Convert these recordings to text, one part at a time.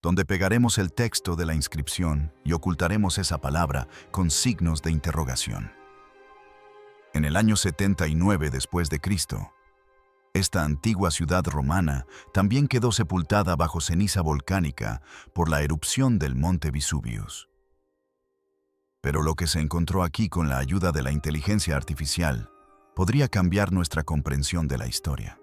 donde pegaremos el texto de la inscripción y ocultaremos esa palabra con signos de interrogación. En el año 79 después de Cristo, esta antigua ciudad romana también quedó sepultada bajo ceniza volcánica por la erupción del monte Vesuvius. Pero lo que se encontró aquí con la ayuda de la inteligencia artificial podría cambiar nuestra comprensión de la historia.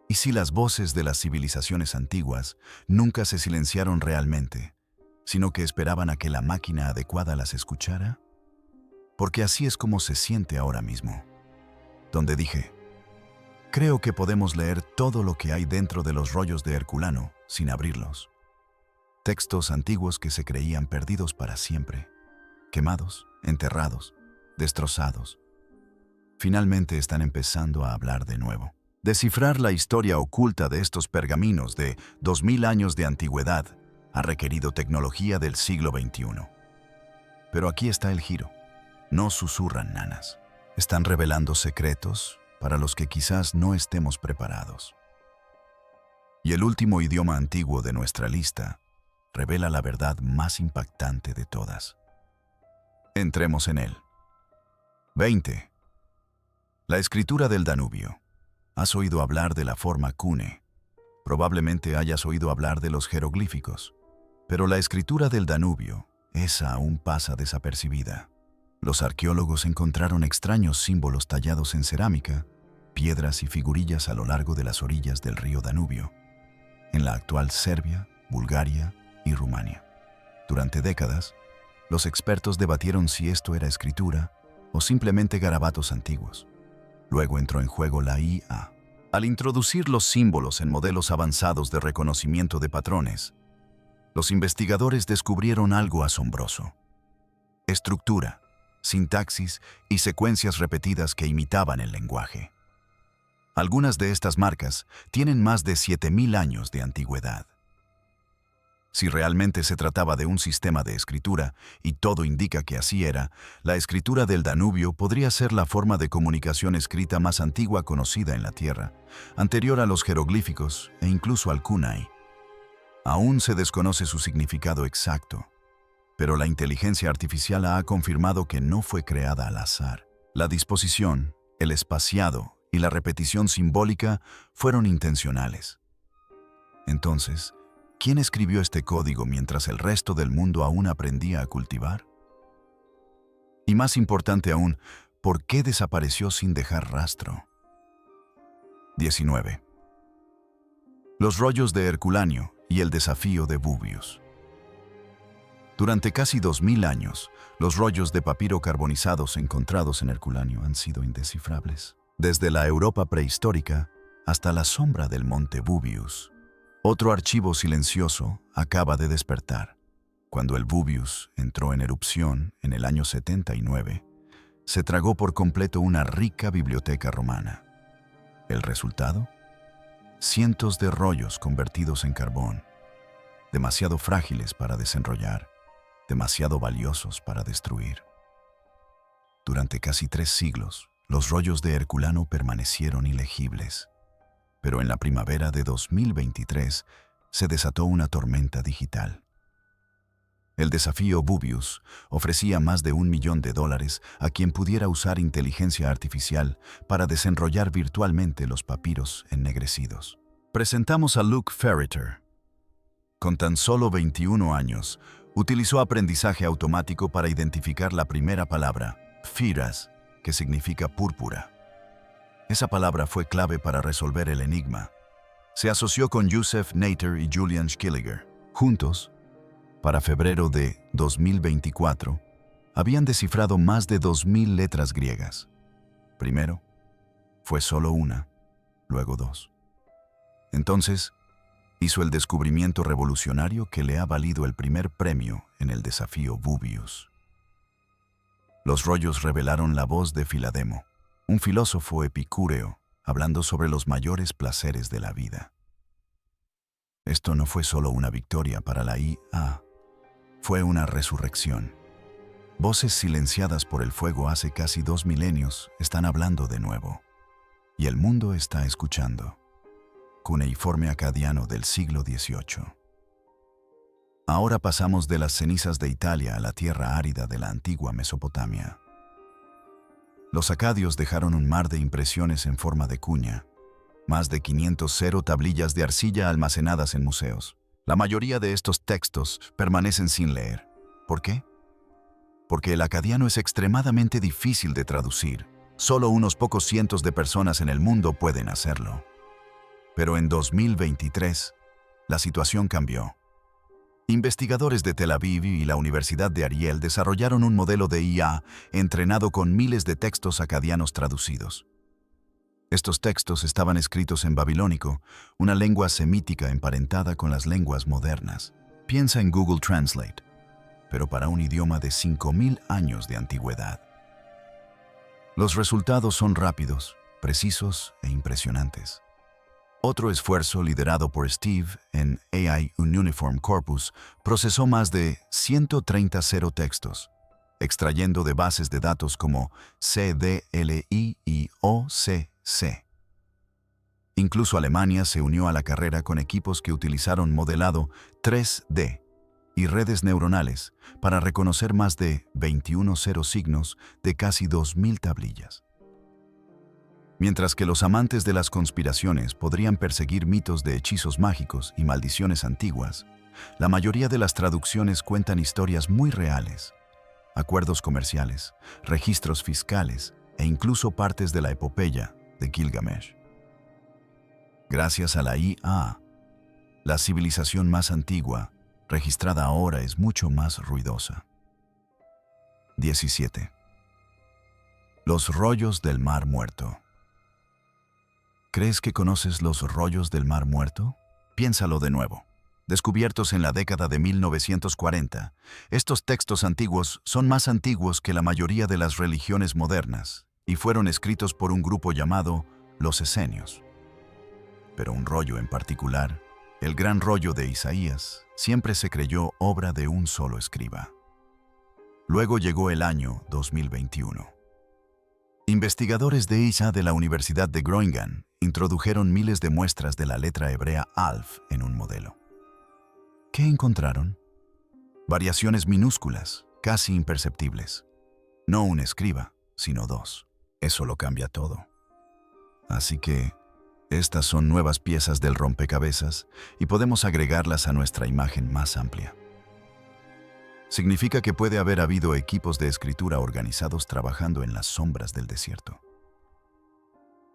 ¿Y si las voces de las civilizaciones antiguas nunca se silenciaron realmente, sino que esperaban a que la máquina adecuada las escuchara? Porque así es como se siente ahora mismo, donde dije, creo que podemos leer todo lo que hay dentro de los rollos de Herculano sin abrirlos. Textos antiguos que se creían perdidos para siempre, quemados, enterrados, destrozados. Finalmente están empezando a hablar de nuevo. Descifrar la historia oculta de estos pergaminos de 2000 años de antigüedad ha requerido tecnología del siglo XXI. Pero aquí está el giro. No susurran nanas. Están revelando secretos para los que quizás no estemos preparados. Y el último idioma antiguo de nuestra lista revela la verdad más impactante de todas. Entremos en él. 20. La escritura del Danubio. ¿Has oído hablar de la forma cune? Probablemente hayas oído hablar de los jeroglíficos. Pero la escritura del Danubio, esa aún pasa desapercibida. Los arqueólogos encontraron extraños símbolos tallados en cerámica, piedras y figurillas a lo largo de las orillas del río Danubio, en la actual Serbia, Bulgaria y Rumania. Durante décadas, los expertos debatieron si esto era escritura o simplemente garabatos antiguos. Luego entró en juego la IA. Al introducir los símbolos en modelos avanzados de reconocimiento de patrones, los investigadores descubrieron algo asombroso. Estructura, sintaxis y secuencias repetidas que imitaban el lenguaje. Algunas de estas marcas tienen más de 7000 años de antigüedad. Si realmente se trataba de un sistema de escritura, y todo indica que así era, la escritura del Danubio podría ser la forma de comunicación escrita más antigua conocida en la Tierra, anterior a los jeroglíficos e incluso al kunai. Aún se desconoce su significado exacto, pero la inteligencia artificial ha confirmado que no fue creada al azar. La disposición, el espaciado y la repetición simbólica fueron intencionales. Entonces, ¿quién escribió este código mientras el resto del mundo aún aprendía a cultivar? Y más importante aún, ¿por qué desapareció sin dejar rastro? 19. Los rollos de Herculanio y el desafío de Bubius. Durante casi 2000 años, los rollos de papiro carbonizados encontrados en Herculanio han sido indescifrables, desde la Europa prehistórica hasta la sombra del monte Bubius. Otro archivo silencioso acaba de despertar. Cuando el Bubius entró en erupción en el año 79, se tragó por completo una rica biblioteca romana. ¿El resultado? Cientos de rollos convertidos en carbón, demasiado frágiles para desenrollar, demasiado valiosos para destruir. Durante casi 3 siglos, los rollos de Herculano permanecieron ilegibles. Pero en la primavera de 2023 se desató una tormenta digital. El desafío Bubius ofrecía más de $1 millón a quien pudiera usar inteligencia artificial para desenrollar virtualmente los papiros ennegrecidos. Presentamos a Luke Ferriter. Con tan solo 21 años, utilizó aprendizaje automático para identificar la primera palabra, pfiras, que significa púrpura. Esa palabra fue clave para resolver el enigma. Se asoció con Joseph Nater y Julian Schilliger. Juntos, para febrero de 2024, habían descifrado más de 2000 letras griegas. Primero, fue solo una, luego 2. Entonces, hizo el descubrimiento revolucionario que le ha valido el primer premio en el desafío Bubius. Los rollos revelaron la voz de Filademo, un filósofo epicúreo, hablando sobre los mayores placeres de la vida. Esto no fue solo una victoria para la IA, fue una resurrección. Voces silenciadas por el fuego hace casi 2 milenios están hablando de nuevo, y el mundo está escuchando. Cuneiforme acadiano del siglo XVIII. Ahora pasamos de las cenizas de Italia a la tierra árida de la antigua Mesopotamia. Los acadios dejaron un mar de impresiones en forma de cuña, más de 500 tablillas de arcilla almacenadas en museos. La mayoría de estos textos permanecen sin leer. ¿Por qué? Porque el acadiano es extremadamente difícil de traducir. Solo unos pocos cientos de personas en el mundo pueden hacerlo. Pero en 2023, la situación cambió. Investigadores de Tel Aviv y la Universidad de Ariel desarrollaron un modelo de IA entrenado con miles de textos acadianos traducidos. Estos textos estaban escritos en babilónico, una lengua semítica emparentada con las lenguas modernas. Piensa en Google Translate, pero para un idioma de 5.000 años de antigüedad. Los resultados son rápidos, precisos e impresionantes. Otro esfuerzo liderado por Steve en AI Uniform Corpus procesó más de 130 textos, extrayendo de bases de datos como CDLI y OCC. Incluso Alemania se unió a la carrera con equipos que utilizaron modelado 3D y redes neuronales para reconocer más de 21 signos de casi 2.000 tablillas. Mientras que los amantes de las conspiraciones podrían perseguir mitos de hechizos mágicos y maldiciones antiguas, la mayoría de las traducciones cuentan historias muy reales, acuerdos comerciales, registros fiscales e incluso partes de la epopeya de Gilgamesh. Gracias a la IA, la civilización más antigua, registrada ahora, es mucho más ruidosa. 17. Los rollos del Mar Muerto. ¿Crees que conoces los rollos del Mar Muerto? Piénsalo de nuevo. Descubiertos en la década de 1940, estos textos antiguos son más antiguos que la mayoría de las religiones modernas y fueron escritos por un grupo llamado los esenios. Pero un rollo en particular, el gran rollo de Isaías, siempre se creyó obra de un solo escriba. Luego llegó el año 2021. Investigadores de ISA de la Universidad de Groningen introdujeron miles de muestras de la letra hebrea Alf en un modelo. ¿Qué encontraron? Variaciones minúsculas, casi imperceptibles. No un escriba, sino dos. Eso lo cambia todo. Así que, estas son nuevas piezas del rompecabezas y podemos agregarlas a nuestra imagen más amplia. Significa que puede haber habido equipos de escritura organizados trabajando en las sombras del desierto.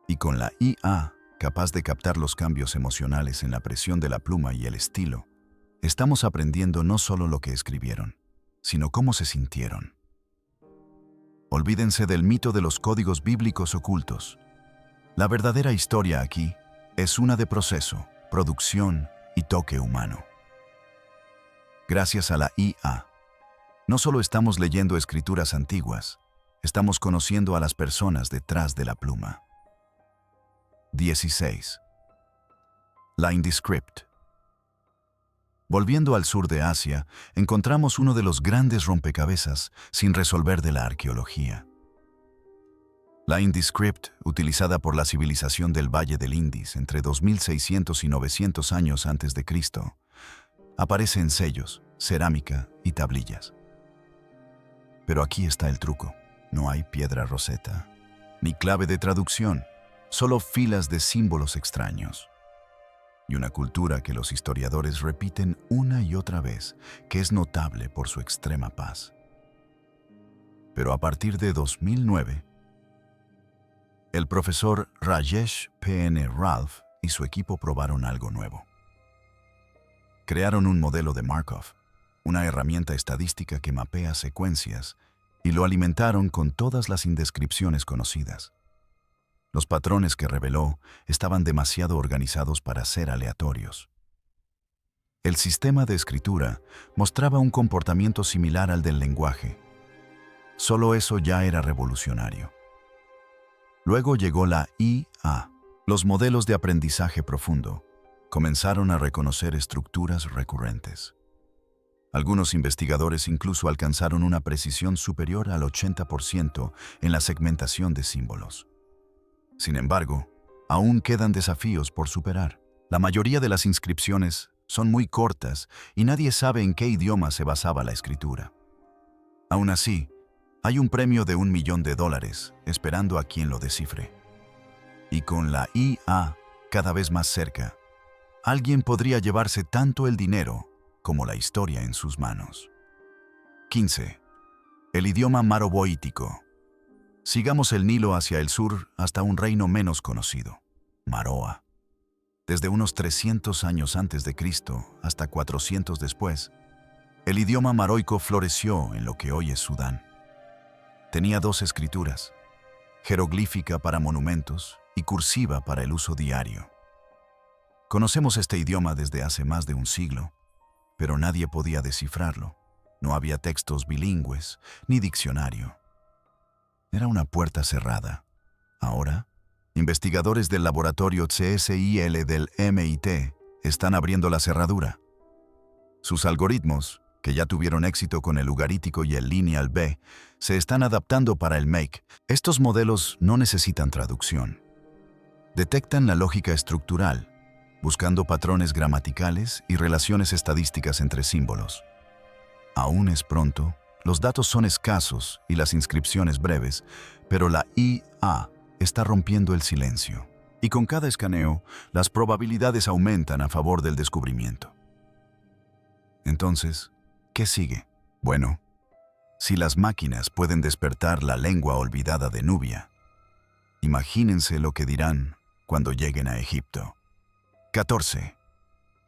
Y con la IA, capaz de captar los cambios emocionales en la presión de la pluma y el estilo, estamos aprendiendo no solo lo que escribieron, sino cómo se sintieron. Olvídense del mito de los códigos bíblicos ocultos. La verdadera historia aquí es una de proceso, producción y toque humano. Gracias a la IA, no solo estamos leyendo escrituras antiguas, estamos conociendo a las personas detrás de la pluma. 16. La Indescript. Volviendo al sur de Asia, encontramos uno de los grandes rompecabezas sin resolver de la arqueología. La Indescript, utilizada por la civilización del Valle del Indus entre 2600 y 900 años antes de Cristo, aparece en sellos, cerámica y tablillas. Pero aquí está el truco. No hay piedra roseta, ni clave de traducción, solo filas de símbolos extraños. Y una cultura que los historiadores repiten una y otra vez, que es notable por su extrema paz. Pero a partir de 2009, el profesor Rajesh P.N. Ralph y su equipo probaron algo nuevo. Crearon un modelo de Markov, una herramienta estadística que mapea secuencias, y lo alimentaron con todas las indescripciones conocidas. Los patrones que reveló estaban demasiado organizados para ser aleatorios. El sistema de escritura mostraba un comportamiento similar al del lenguaje. Solo eso ya era revolucionario. Luego llegó la IA. Los modelos de aprendizaje profundo comenzaron a reconocer estructuras recurrentes. Algunos investigadores incluso alcanzaron una precisión superior al 80% en la segmentación de símbolos. Sin embargo, aún quedan desafíos por superar. La mayoría de las inscripciones son muy cortas y nadie sabe en qué idioma se basaba la escritura. Aún así, hay un premio de $1 millón esperando a quien lo descifre. Y con la IA cada vez más cerca, alguien podría llevarse tanto el dinero como la historia en sus manos. 15. El idioma maroboítico. Sigamos el Nilo hacia el sur hasta un reino menos conocido, Maroa. Desde unos 300 años antes de Cristo hasta 400 después, el idioma maroico floreció en lo que hoy es Sudán. Tenía dos escrituras, jeroglífica para monumentos y cursiva para el uso diario. Conocemos este idioma desde hace más de un siglo, pero nadie podía descifrarlo. No había textos bilingües ni diccionario. Era una puerta cerrada. Ahora, investigadores del laboratorio CSIL del MIT están abriendo la cerradura. Sus algoritmos, que ya tuvieron éxito con el ugarítico y el lineal B, se están adaptando para el make. Estos modelos no necesitan traducción. Detectan la lógica estructural, buscando patrones gramaticales y relaciones estadísticas entre símbolos. Aún es pronto, los datos son escasos y las inscripciones breves, pero la IA está rompiendo el silencio. Y con cada escaneo, las probabilidades aumentan a favor del descubrimiento. Entonces, ¿qué sigue? Bueno, si las máquinas pueden despertar la lengua olvidada de Nubia, imagínense lo que dirán cuando lleguen a Egipto. 14.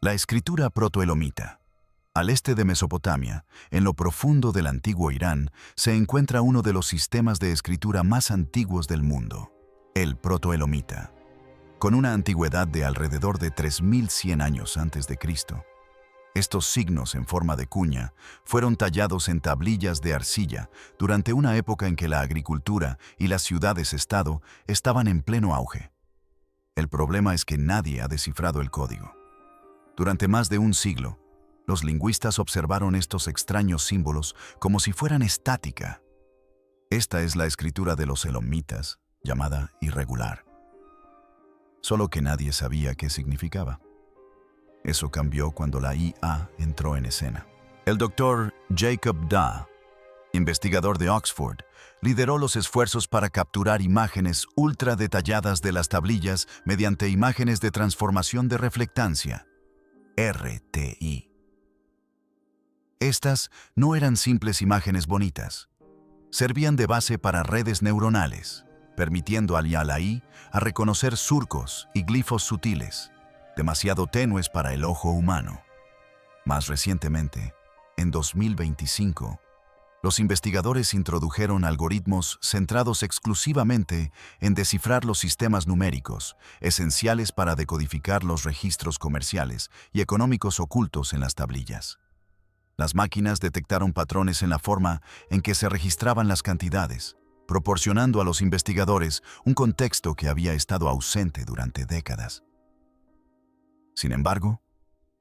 La escritura protoelomita. Al este de Mesopotamia, en lo profundo del antiguo Irán, se encuentra uno de los sistemas de escritura más antiguos del mundo, el protoelomita. Con una antigüedad de alrededor de 3100 años antes de Cristo. Estos signos en forma de cuña fueron tallados en tablillas de arcilla durante una época en que la agricultura y las ciudades-estado estaban en pleno auge. El problema es que nadie ha descifrado el código. Durante más de un siglo, los lingüistas observaron estos extraños símbolos como si fueran estática. Esta es la escritura de los elomitas, llamada irregular. Solo que nadie sabía qué significaba. Eso cambió cuando la IA entró en escena. El doctor Jacob Daw, investigador de Oxford, lideró los esfuerzos para capturar imágenes ultra detalladas de las tablillas mediante imágenes de transformación de reflectancia, RTI. Estas no eran simples imágenes bonitas. Servían de base para redes neuronales, permitiendo al AI a reconocer surcos y glifos sutiles, demasiado tenues para el ojo humano. Más recientemente, en 2025, los investigadores introdujeron algoritmos centrados exclusivamente en descifrar los sistemas numéricos, esenciales para decodificar los registros comerciales y económicos ocultos en las tablillas. Las máquinas detectaron patrones en la forma en que se registraban las cantidades, proporcionando a los investigadores un contexto que había estado ausente durante décadas. Sin embargo,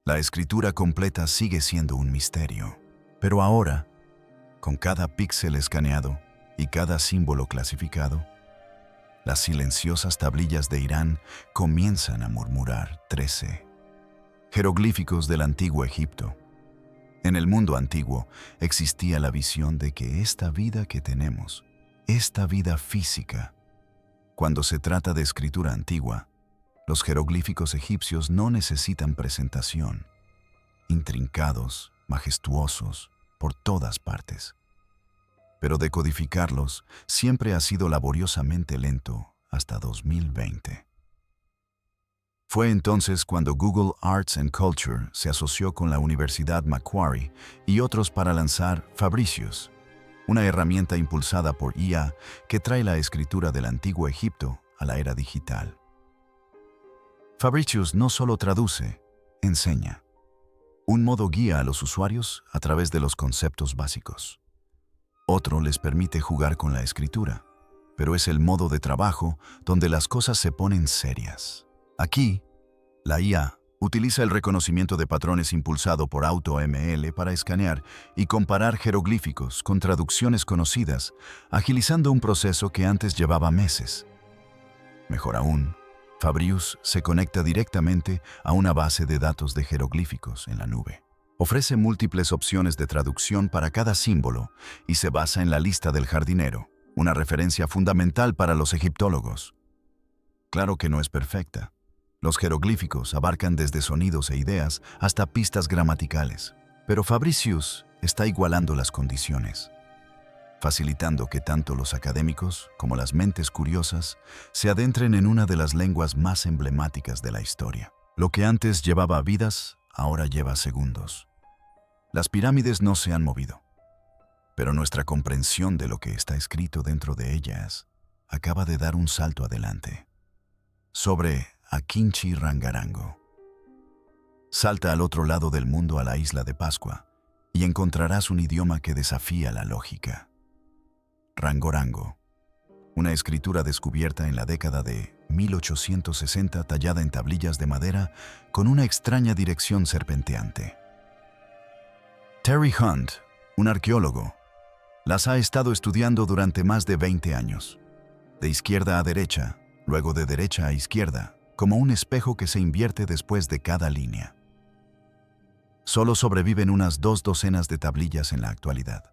la escritura completa sigue siendo un misterio. Pero ahora, con cada píxel escaneado y cada símbolo clasificado, las silenciosas tablillas de Irán comienzan a murmurar 13. Jeroglíficos del antiguo Egipto. En el mundo antiguo existía la visión de que esta vida que tenemos, esta vida física, cuando se trata de escritura antigua, los jeroglíficos egipcios no necesitan presentación, intrincados, majestuosos, por todas partes. Pero decodificarlos siempre ha sido laboriosamente lento hasta 2020. Fue entonces cuando Google Arts and Culture se asoció con la Universidad Macquarie y otros para lanzar Fabricius, una herramienta impulsada por IA que trae la escritura del antiguo Egipto a la era digital. Fabricius no solo traduce, enseña. Un modo guía a los usuarios a través de los conceptos básicos. Otro les permite jugar con la escritura, pero es el modo de trabajo donde las cosas se ponen serias. Aquí, la IA utiliza el reconocimiento de patrones impulsado por AutoML para escanear y comparar jeroglíficos con traducciones conocidas, agilizando un proceso que antes llevaba meses. Mejor aún, Fabrius se conecta directamente a una base de datos de jeroglíficos en la nube. Ofrece múltiples opciones de traducción para cada símbolo y se basa en la lista del jardinero, una referencia fundamental para los egiptólogos. Claro que no es perfecta. Los jeroglíficos abarcan desde sonidos e ideas hasta pistas gramaticales, pero Fabricius está igualando las condiciones, facilitando que tanto los académicos como las mentes curiosas se adentren en una de las lenguas más emblemáticas de la historia. Lo que antes llevaba vidas, ahora lleva segundos. Las pirámides no se han movido, pero nuestra comprensión de lo que está escrito dentro de ellas acaba de dar un salto adelante. Sobre Akinchi Rangarango. Salta al otro lado del mundo a la isla de Pascua y encontrarás un idioma que desafía la lógica. Rangorango, una escritura descubierta en la década de 1860 tallada en tablillas de madera con una extraña dirección serpenteante. Terry Hunt, un arqueólogo, las ha estado estudiando durante más de 20 años, de izquierda a derecha, luego de derecha a izquierda, como un espejo que se invierte después de cada línea. Solo sobreviven unas 2 docenas de tablillas en la actualidad.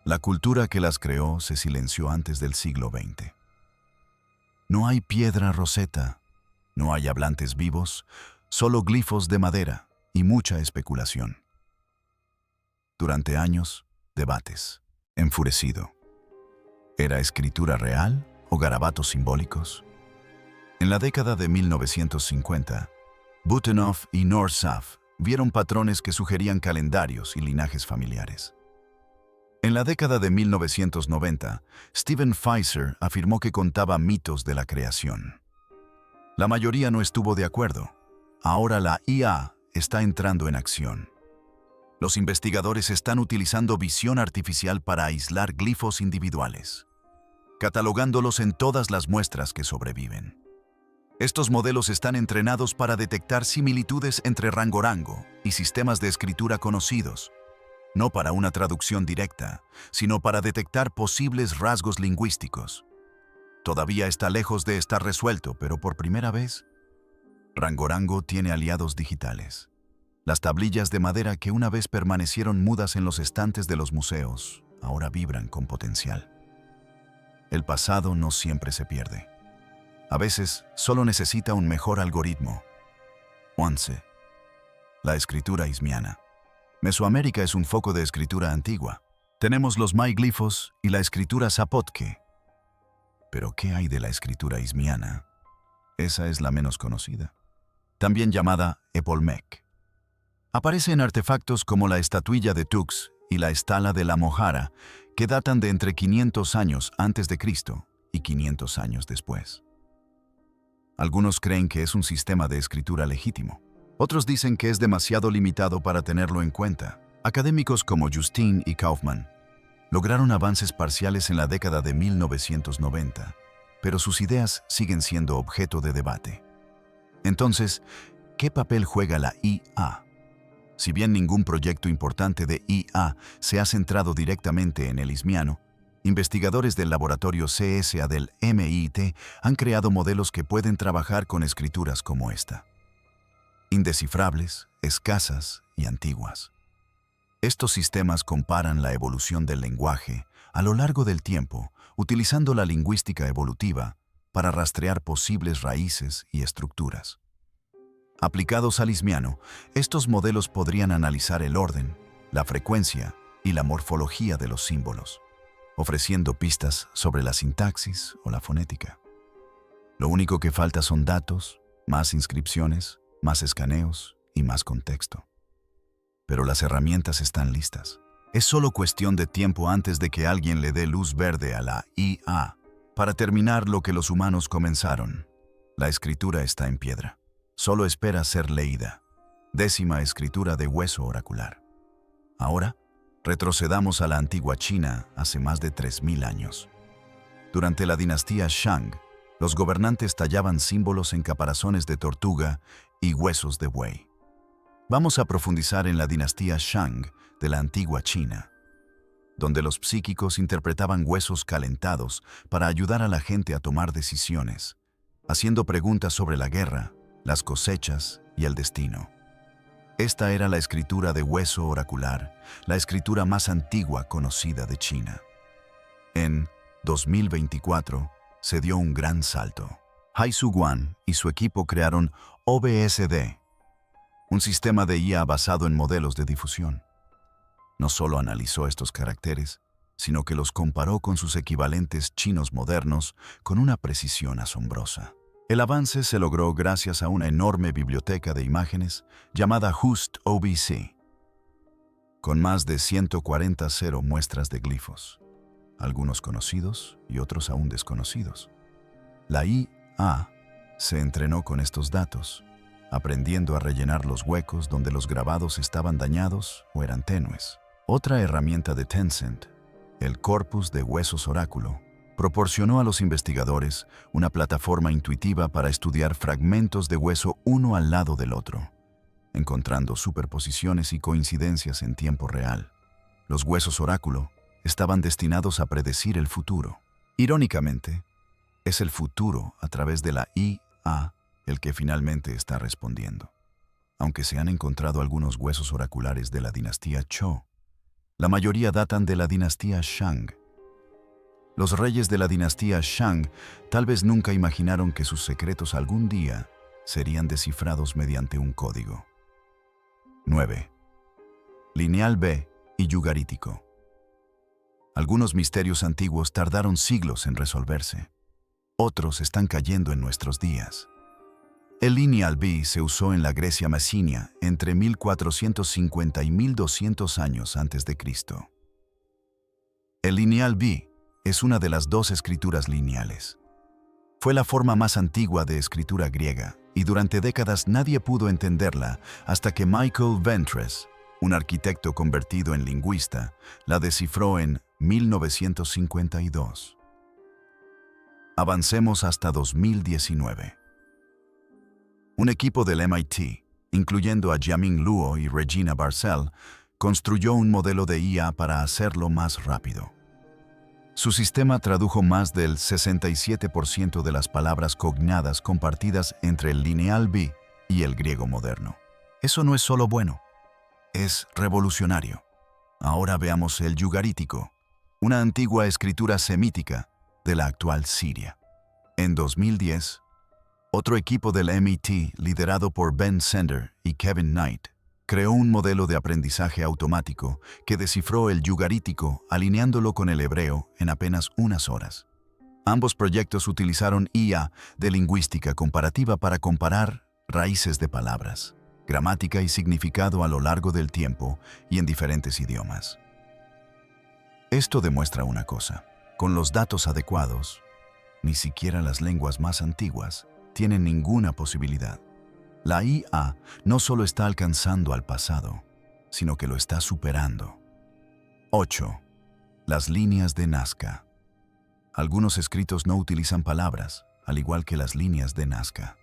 La cultura que las creó se silenció antes del siglo XX. No hay piedra roseta, no hay hablantes vivos, solo glifos de madera y mucha especulación. Durante años, debates. Enfurecido. ¿Era escritura real o garabatos simbólicos? En la década de 1950, Butenhoff y Norsaf vieron patrones que sugerían calendarios y linajes familiares. En la década de 1990, Stephen Pfizer afirmó que contaba mitos de la creación. La mayoría no estuvo de acuerdo. Ahora la IA está entrando en acción. Los investigadores están utilizando visión artificial para aislar glifos individuales, catalogándolos en todas las muestras que sobreviven. Estos modelos están entrenados para detectar similitudes entre rangorango y sistemas de escritura conocidos, no para una traducción directa, sino para detectar posibles rasgos lingüísticos. Todavía está lejos de estar resuelto, pero por primera vez, rangorango tiene aliados digitales. Las tablillas de madera que una vez permanecieron mudas en los estantes de los museos, ahora vibran con potencial. El pasado no siempre se pierde. A veces solo necesita un mejor algoritmo. 11. La escritura ismiana. Mesoamérica es un foco de escritura antigua. Tenemos los maiglifos y la escritura zapotque. Pero ¿qué hay de la escritura ismiana? Esa es la menos conocida, también llamada Epolmec. Aparece en artefactos como la estatuilla de Tux y la estala de la Mojara, que datan de entre 500 años antes de Cristo y 500 años después. Algunos creen que es un sistema de escritura legítimo. Otros dicen que es demasiado limitado para tenerlo en cuenta. Académicos como Justin y Kaufman lograron avances parciales en la década de 1990, pero sus ideas siguen siendo objeto de debate. Entonces, ¿qué papel juega la IA? Si bien ningún proyecto importante de IA se ha centrado directamente en el ismiano, investigadores del laboratorio CSA del MIT han creado modelos que pueden trabajar con escrituras como esta. Indescifrables, escasas y antiguas. Estos sistemas comparan la evolución del lenguaje a lo largo del tiempo, utilizando la lingüística evolutiva para rastrear posibles raíces y estructuras. Aplicados al ismiano, estos modelos podrían analizar el orden, la frecuencia y la morfología de los símbolos, ofreciendo pistas sobre la sintaxis o la fonética. Lo único que falta son datos, más inscripciones, más escaneos y más contexto. Pero las herramientas están listas. Es solo cuestión de tiempo antes de que alguien le dé luz verde a la IA para terminar lo que los humanos comenzaron. La escritura está en piedra. Solo espera ser leída. 10ª escritura de hueso oracular. Ahora, retrocedamos a la antigua China hace más de 3000 años. Durante la dinastía Shang, los gobernantes tallaban símbolos en caparazones de tortuga y huesos de buey. Vamos a profundizar en la dinastía Shang de la antigua China, donde los psíquicos interpretaban huesos calentados para ayudar a la gente a tomar decisiones, haciendo preguntas sobre la guerra, las cosechas y el destino. Esta era la escritura de hueso oracular, la escritura más antigua conocida de China. En 2024 se dio un gran salto. Haisu Guan y su equipo crearon OBSD, un sistema de IA basado en modelos de difusión. No solo analizó estos caracteres, sino que los comparó con sus equivalentes chinos modernos con una precisión asombrosa. El avance se logró gracias a una enorme biblioteca de imágenes llamada Just OBC, con más de 140 muestras de glifos, algunos conocidos y otros aún desconocidos. La IA se entrenó con estos datos, aprendiendo a rellenar los huecos donde los grabados estaban dañados o eran tenues. Otra herramienta de Tencent, el corpus de huesos oráculo, proporcionó a los investigadores una plataforma intuitiva para estudiar fragmentos de hueso uno al lado del otro, encontrando superposiciones y coincidencias en tiempo real. Los huesos oráculo estaban destinados a predecir el futuro. Irónicamente, es el futuro a través de la IA el que finalmente está respondiendo. Aunque se han encontrado algunos huesos oraculares de la dinastía Zhou, la mayoría datan de la dinastía Shang. Los reyes de la dinastía Shang tal vez nunca imaginaron que sus secretos algún día serían descifrados mediante un código. 9. Lineal B y yugarítico. Algunos misterios antiguos tardaron siglos en resolverse. Otros están cayendo en nuestros días. El Lineal B se usó en la Grecia Mesinia entre 1450 y 1200 años antes de Cristo. El Lineal B es una de las dos escrituras lineales. Fue la forma más antigua de escritura griega y durante décadas nadie pudo entenderla hasta que Michael Ventris, un arquitecto convertido en lingüista, la descifró en 1952. Avancemos hasta 2019. Un equipo del MIT, incluyendo a Jiaming Luo y Regina Barcel, construyó un modelo de IA para hacerlo más rápido. Su sistema tradujo más del 67% de las palabras cognadas compartidas entre el Lineal B y el griego moderno. Eso no es solo bueno, es revolucionario. Ahora veamos el yugarítico, una antigua escritura semítica de la actual Siria. En 2010, otro equipo del MIT, liderado por Ben Sender y Kevin Knight, creó un modelo de aprendizaje automático que descifró el yugarítico alineándolo con el hebreo en apenas unas horas. Ambos proyectos utilizaron IA de lingüística comparativa para comparar raíces de palabras, gramática y significado a lo largo del tiempo y en diferentes idiomas. Esto demuestra una cosa: con los datos adecuados, ni siquiera las lenguas más antiguas tienen ninguna posibilidad. La IA no solo está alcanzando al pasado, sino que lo está superando. 8. Las líneas de Nazca. Algunos escritos no utilizan palabras, al igual que las líneas de Nazca.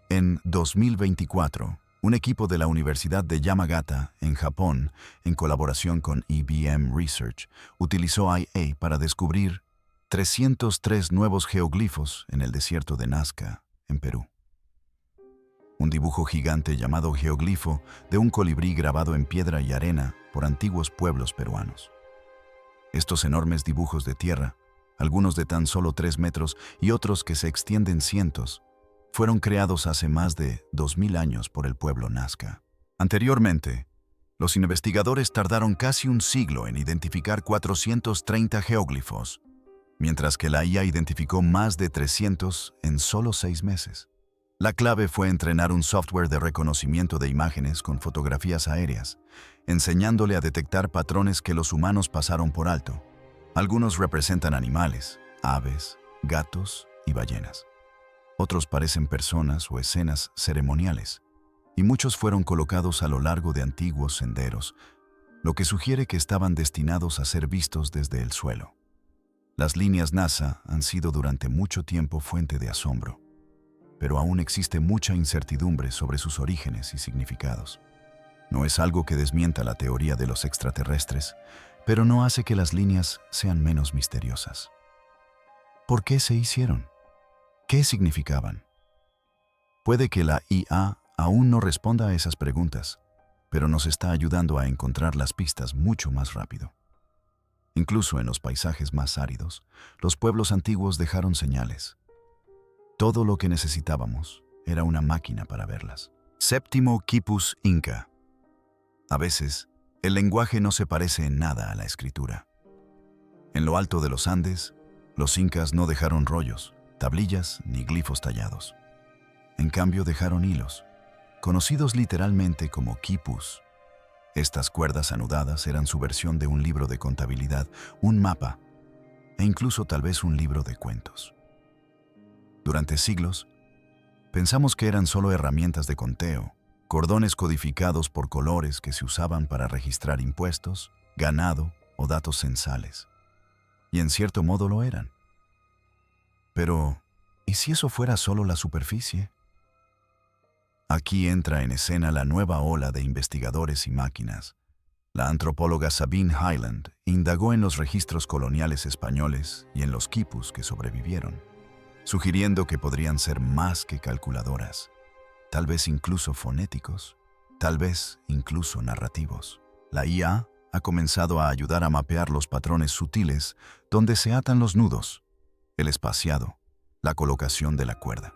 En 2024, un equipo de la Universidad de Yamagata, en Japón, en colaboración con IBM Research, utilizó IA para descubrir 303 nuevos geoglifos en el desierto de Nazca, en Perú. Un dibujo gigante llamado geoglifo de un colibrí grabado en piedra y arena por antiguos pueblos peruanos. Estos enormes dibujos de tierra, algunos de tan solo 3 metros y otros que se extienden cientos, fueron creados hace más de 2000 años por el pueblo Nazca. Anteriormente, los investigadores tardaron casi un siglo en identificar 430 geoglifos, mientras que la IA identificó más de 300 en solo 6 meses. La clave fue entrenar un software de reconocimiento de imágenes con fotografías aéreas, enseñándole a detectar patrones que los humanos pasaron por alto. Algunos representan animales, aves, gatos y ballenas. Otros parecen personas o escenas ceremoniales, y muchos fueron colocados a lo largo de antiguos senderos, lo que sugiere que estaban destinados a ser vistos desde el suelo. Las líneas NASA han sido durante mucho tiempo fuente de asombro, pero aún existe mucha incertidumbre sobre sus orígenes y significados. No es algo que desmienta la teoría de los extraterrestres, pero no hace que las líneas sean menos misteriosas. ¿Por qué se hicieron? ¿Qué significaban? Puede que la IA aún no responda a esas preguntas, pero nos está ayudando a encontrar las pistas mucho más rápido. Incluso en los paisajes más áridos, los pueblos antiguos dejaron señales. Todo lo que necesitábamos era una máquina para verlas. Séptimo Quipus Inca. A veces, el lenguaje no se parece en nada a la escritura. En lo alto de los Andes, los incas no dejaron rollos, tablillas ni glifos tallados. En cambio, dejaron hilos, conocidos literalmente como quipus. Estas cuerdas anudadas eran su versión de un libro de contabilidad, un mapa e incluso tal vez un libro de cuentos. Durante siglos, pensamos que eran solo herramientas de conteo, cordones codificados por colores que se usaban para registrar impuestos, ganado o datos censales. Y en cierto modo lo eran. Pero, ¿y si eso fuera solo la superficie? Aquí entra en escena la nueva ola de investigadores y máquinas. La antropóloga Sabine Hyland indagó en los registros coloniales españoles y en los quipus que sobrevivieron, sugiriendo que podrían ser más que calculadoras, tal vez incluso fonéticos, tal vez incluso narrativos. La IA ha comenzado a ayudar a mapear los patrones sutiles donde se atan los nudos, el espaciado, la colocación de la cuerda.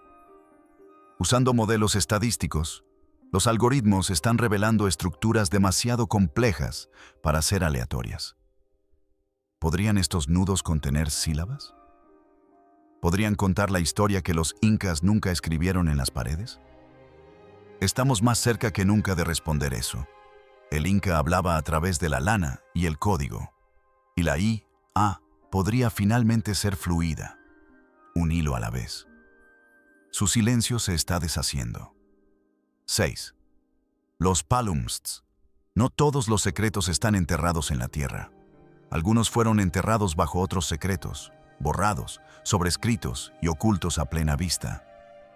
Usando modelos estadísticos, los algoritmos están revelando estructuras demasiado complejas para ser aleatorias. ¿Podrían estos nudos contener sílabas? ¿Podrían contar la historia que los incas nunca escribieron en las paredes? Estamos más cerca que nunca de responder eso. El inca hablaba a través de la lana y el código, y la IA podría finalmente ser fluida, un hilo a la vez. Su silencio se está deshaciendo. 6. Los palimpsests. No todos los secretos están enterrados en la tierra. Algunos fueron enterrados bajo otros secretos, borrados, sobrescritos y ocultos a plena vista.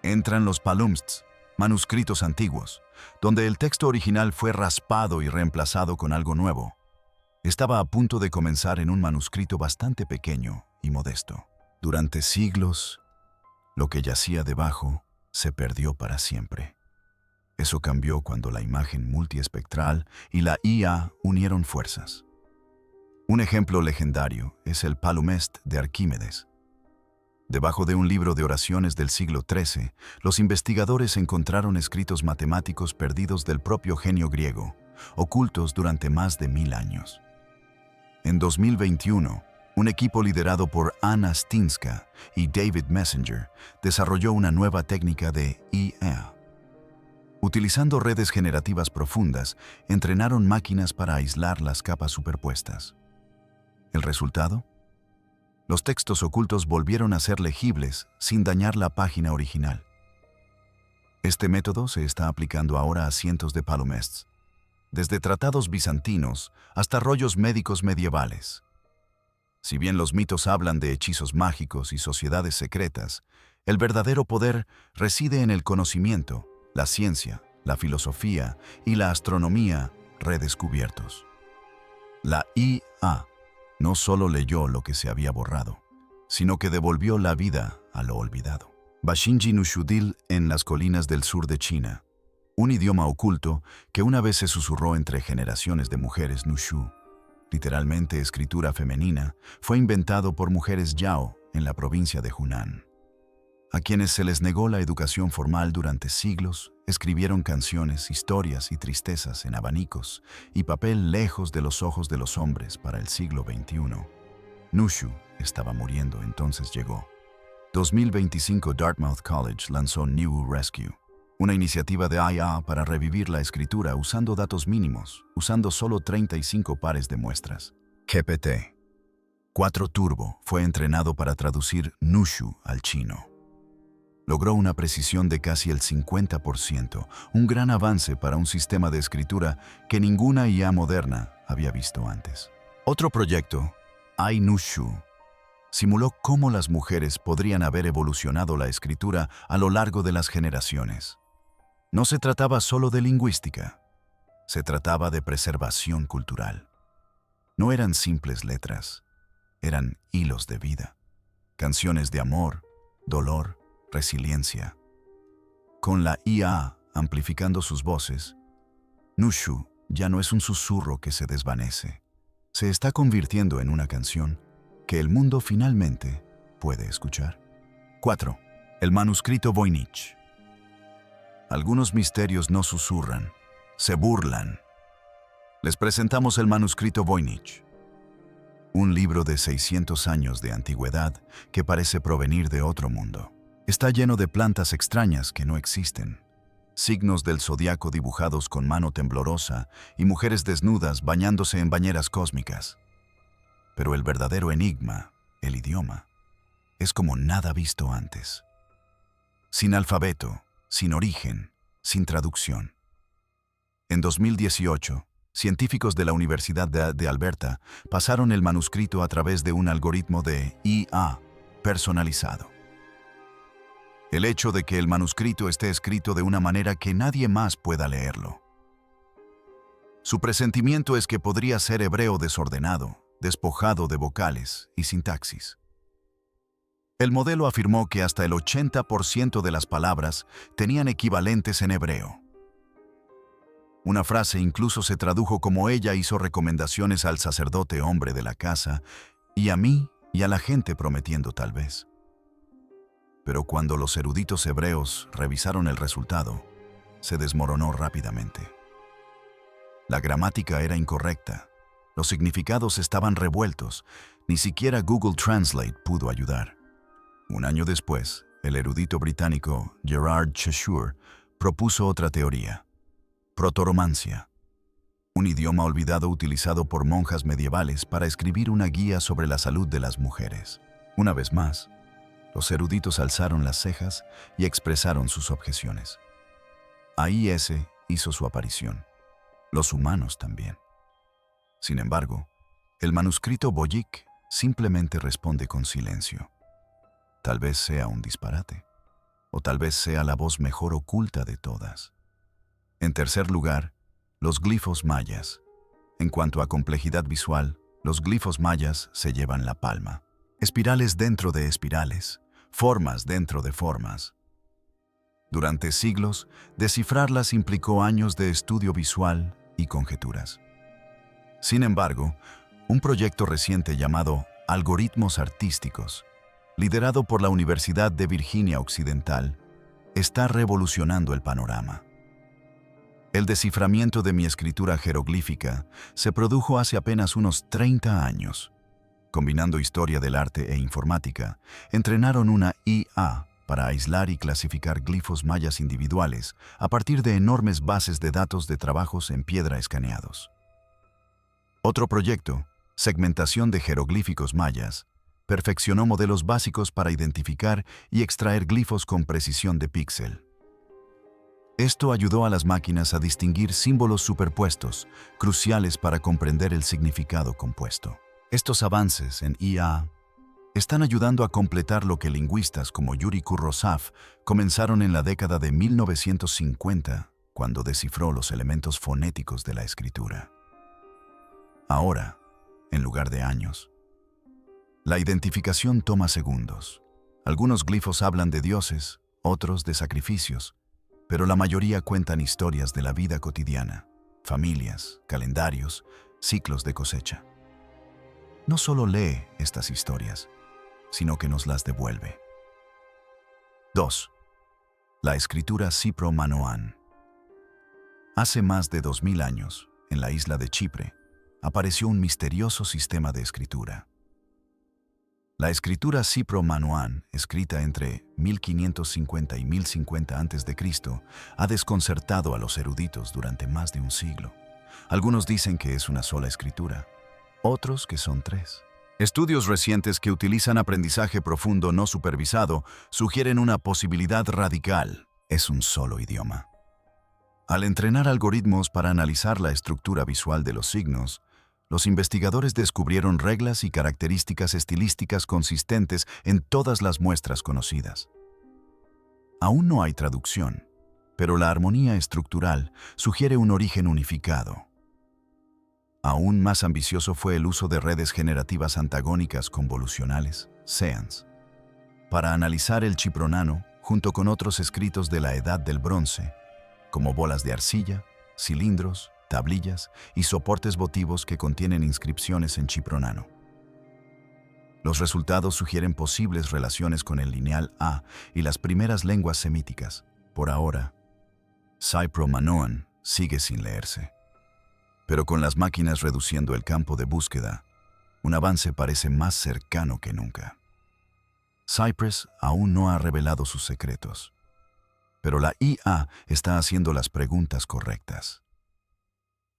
Entran los palimpsests, manuscritos antiguos, donde el texto original fue raspado y reemplazado con algo nuevo. Estaba a punto de comenzar en un manuscrito bastante pequeño y modesto. Durante siglos, lo que yacía debajo se perdió para siempre. Eso cambió cuando la imagen multiespectral y la IA unieron fuerzas. Un ejemplo legendario es el Palimpsest de Arquímedes. Debajo de un libro de oraciones del siglo XIII, los investigadores encontraron escritos matemáticos perdidos del propio genio griego, ocultos durante más de 1000 años. En 2021, un equipo liderado por Anna Stinska y David Messenger desarrolló una nueva técnica de IA. Utilizando redes generativas profundas, entrenaron máquinas para aislar las capas superpuestas. ¿El resultado? Los textos ocultos volvieron a ser legibles sin dañar la página original. Este método se está aplicando ahora a cientos de palimpsests, desde tratados bizantinos hasta rollos médicos medievales. Si bien los mitos hablan de hechizos mágicos y sociedades secretas, el verdadero poder reside en el conocimiento, la ciencia, la filosofía y la astronomía redescubiertos. La IA no solo leyó lo que se había borrado, sino que devolvió la vida a lo olvidado. Bashinji Nushudil en las colinas del sur de China, un idioma oculto que una vez se susurró entre generaciones de mujeres Nushu, literalmente escritura femenina, fue inventado por mujeres Yao en la provincia de Hunan. A quienes se les negó la educación formal durante siglos, escribieron canciones, historias y tristezas en abanicos y papel lejos de los ojos de los hombres para el siglo XXI. Nushu estaba muriendo, entonces llegó. 2025 Dartmouth College lanzó New Rescue, una iniciativa de IA para revivir la escritura usando datos mínimos, usando solo 35 pares de muestras. GPT-4 Turbo fue entrenado para traducir Nushu al chino. Logró una precisión de casi el 50%, un gran avance para un sistema de escritura que ninguna IA moderna había visto antes. Otro proyecto, iNushu, simuló cómo las mujeres podrían haber evolucionado la escritura a lo largo de las generaciones. No se trataba solo de lingüística, se trataba de preservación cultural. No eran simples letras, eran hilos de vida, canciones de amor, dolor, resiliencia. Con la IA amplificando sus voces, Nushu ya no es un susurro que se desvanece. Se está convirtiendo en una canción que el mundo finalmente puede escuchar. 4. El manuscrito Voynich. Algunos misterios no susurran, se burlan. Les presentamos el manuscrito Voynich, un libro de 600 años de antigüedad que parece provenir de otro mundo. Está lleno de plantas extrañas que no existen, signos del zodiaco dibujados con mano temblorosa y mujeres desnudas bañándose en bañeras cósmicas. Pero el verdadero enigma, el idioma, es como nada visto antes. Sin alfabeto, sin origen, sin traducción. En 2018, científicos de la Universidad de Alberta pasaron el manuscrito a través de un algoritmo de IA personalizado. El hecho de que el manuscrito esté escrito de una manera que nadie más pueda leerlo. Su presentimiento es que podría ser hebreo desordenado, despojado de vocales y sintaxis. El modelo afirmó que hasta el 80% de las palabras tenían equivalentes en hebreo. Una frase incluso se tradujo como ella hizo recomendaciones al sacerdote hombre de la casa y a mí y a la gente prometiendo tal vez. Pero cuando los eruditos hebreos revisaron el resultado, se desmoronó rápidamente. La gramática era incorrecta, los significados estaban revueltos, ni siquiera Google Translate pudo ayudar. Un año después, el erudito británico Gerard Cheshire propuso otra teoría: protoromancia, un idioma olvidado utilizado por monjas medievales para escribir una guía sobre la salud de las mujeres. Una vez más, los eruditos alzaron las cejas y expresaron sus objeciones. Ahí ese hizo su aparición. Los humanos también. Sin embargo, el manuscrito Voynich simplemente responde con silencio. Tal vez sea un disparate, o tal vez sea la voz mejor oculta de todas. En tercer lugar, los glifos mayas. En cuanto a complejidad visual, los glifos mayas se llevan la palma. Espirales dentro de espirales, formas dentro de formas. Durante siglos, descifrarlas implicó años de estudio visual y conjeturas. Sin embargo, un proyecto reciente llamado Algoritmos Artísticos, liderado por la Universidad de Virginia Occidental, está revolucionando el panorama. El desciframiento de mi escritura jeroglífica se produjo hace apenas unos 30 años. Combinando historia del arte e informática, entrenaron una IA para aislar y clasificar glifos mayas individuales a partir de enormes bases de datos de trabajos en piedra escaneados. Otro proyecto, segmentación de jeroglíficos mayas, perfeccionó modelos básicos para identificar y extraer glifos con precisión de píxel. Esto ayudó a las máquinas a distinguir símbolos superpuestos, cruciales para comprender el significado compuesto. Estos avances en IA están ayudando a completar lo que lingüistas como Yuri Kurosaf comenzaron en la década de 1950, cuando descifró los elementos fonéticos de la escritura. Ahora, en lugar de años, la identificación toma segundos. Algunos glifos hablan de dioses, otros de sacrificios, pero la mayoría cuentan historias de la vida cotidiana, familias, calendarios, ciclos de cosecha. No solo lee estas historias, sino que nos las devuelve. 2. La escritura Cipro-Manoan. Hace más de 2000 años, en la isla de Chipre, apareció un misterioso sistema de escritura. La escritura Cipro-Manoan, escrita entre 1550 y 1050 a.C., ha desconcertado a los eruditos durante más de un siglo. Algunos dicen que es una sola escritura, otros que son 3. Estudios recientes que utilizan aprendizaje profundo no supervisado sugieren una posibilidad radical: es un solo idioma. Al entrenar algoritmos para analizar la estructura visual de los signos, los investigadores descubrieron reglas y características estilísticas consistentes en todas las muestras conocidas. Aún no hay traducción, pero la armonía estructural sugiere un origen unificado. Aún más ambicioso fue el uso de redes generativas antagónicas convolucionales, SEANS, para analizar el chipronano junto con otros escritos de la Edad del Bronce, como bolas de arcilla, cilindros, tablillas y soportes votivos que contienen inscripciones en chipronano. Los resultados sugieren posibles relaciones con el lineal A y las primeras lenguas semíticas. Por ahora, Cipro-Manoan sigue sin leerse. Pero con las máquinas reduciendo el campo de búsqueda, un avance parece más cercano que nunca. Cypress aún no ha revelado sus secretos, pero la IA está haciendo las preguntas correctas.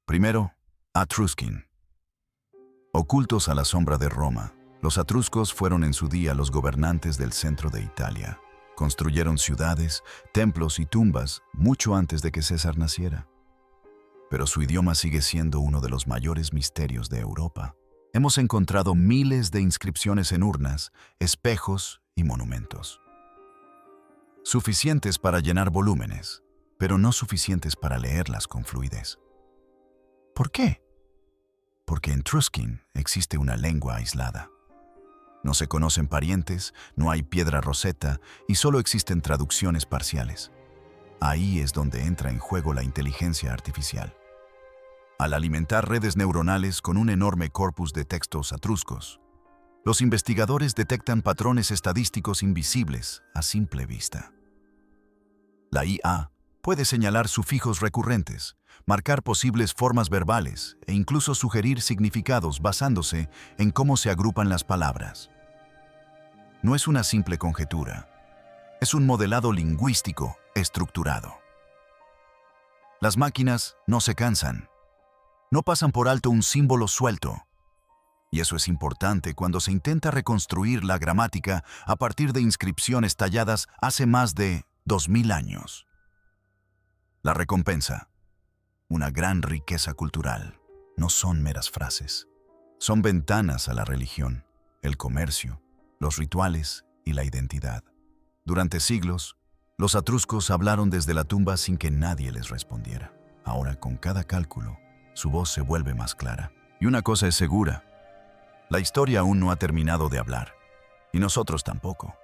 Primero, Etruskin. Ocultos a la sombra de Roma, los etruscos fueron en su día los gobernantes del centro de Italia. Construyeron ciudades, templos y tumbas mucho antes de que César naciera. Pero su idioma sigue siendo uno de los mayores misterios de Europa. Hemos encontrado miles de inscripciones en urnas, espejos y monumentos. Suficientes para llenar volúmenes, pero no suficientes para leerlas con fluidez. ¿Por qué? Porque en Etruskin existe una lengua aislada. No se conocen parientes, no hay piedra roseta y solo existen traducciones parciales. Ahí es donde entra en juego la inteligencia artificial. Al alimentar redes neuronales con un enorme corpus de textos etruscos, los investigadores detectan patrones estadísticos invisibles a simple vista. La IA puede señalar sufijos recurrentes, marcar posibles formas verbales e incluso sugerir significados basándose en cómo se agrupan las palabras. No es una simple conjetura, es un modelado lingüístico estructurado. Las máquinas no se cansan, no pasan por alto un símbolo suelto. Y eso es importante cuando se intenta reconstruir la gramática a partir de inscripciones talladas hace más de 2000 años. La recompensa, una gran riqueza cultural, no son meras frases. Son ventanas a la religión, el comercio, los rituales y la identidad. Durante siglos, los etruscos hablaron desde la tumba sin que nadie les respondiera. Ahora, con cada cálculo, su voz se vuelve más clara. Y una cosa es segura, la historia aún no ha terminado de hablar, y nosotros tampoco.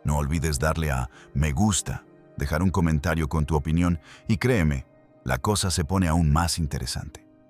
No olvides darle a me gusta, dejar un comentario con tu opinión y créeme, la cosa se pone aún más interesante.